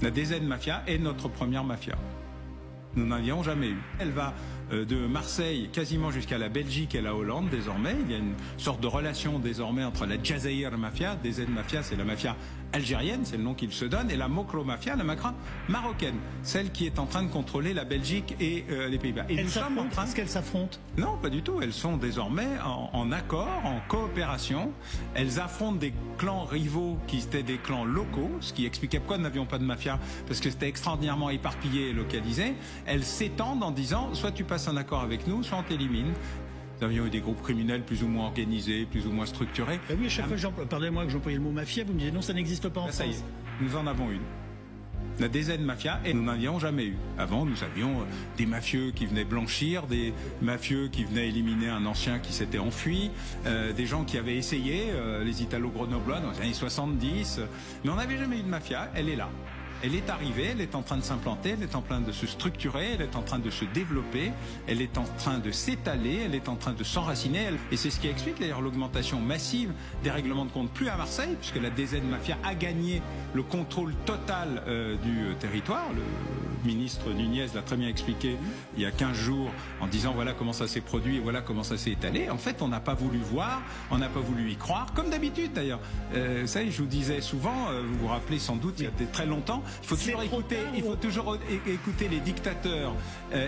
La DZ Mafia est notre première mafia. Nous n'en avions jamais eu. Elle va de Marseille quasiment jusqu'à la Belgique et la Hollande désormais. Il y a une sorte de relation désormais entre la Jazair Mafia, DZ Mafia, c'est la mafia algérienne, c'est le nom qu'il se donne, et la Mokro Mafia, la mafia marocaine, celle qui est en train de contrôler la Belgique et les Pays-Bas. Et elles s'affrontent. Est-ce qu'elles s'affrontent? Non, pas du tout. Elles sont désormais en accord, en coopération. Elles affrontent des clans rivaux qui étaient des clans locaux, ce qui expliquait pourquoi nous n'avions pas de mafia, parce que c'était extraordinairement éparpillé et localisé. Elles s'étendent en disant, soit tu passes un accord avec nous, soit on t'élimine. Nous avions eu des groupes criminels plus ou moins organisés, plus ou moins structurés. Ben oui, à chaque fois, pardonnez-moi que j'employais le mot mafia, vous me disiez non, ça n'existe pas en France. Ça y est, nous en avons une. La DZ Mafia, et nous n'en avions jamais eu. Avant, nous avions des mafieux qui venaient blanchir, des mafieux qui venaient éliminer un ancien qui s'était enfui, des gens qui avaient essayé, les Italo-Grenoblois dans les années 70. Mais on n'avait jamais eu de mafia, elle est là. Elle est arrivée, elle est en train de s'implanter, elle est en train de se structurer, elle est en train de se développer, elle est en train de s'étaler, elle est en train de s'enraciner. Et c'est ce qui explique d'ailleurs l'augmentation massive des règlements de compte, plus à Marseille, puisque la DZ Mafia a gagné le contrôle total du territoire. Le ministre Nunez l'a très bien expliqué il y a 15 jours en disant voilà comment ça s'est produit et voilà comment ça s'est étalé. En fait, on n'a pas voulu voir, on n'a pas voulu y croire, comme d'habitude d'ailleurs. Vous savez, je vous disais souvent, vous vous rappelez sans doute, il y a très longtemps, il faut toujours écouter les dictateurs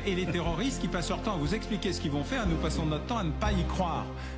et les terroristes qui passent leur temps à vous expliquer ce qu'ils vont faire. Nous passons notre temps à ne pas y croire.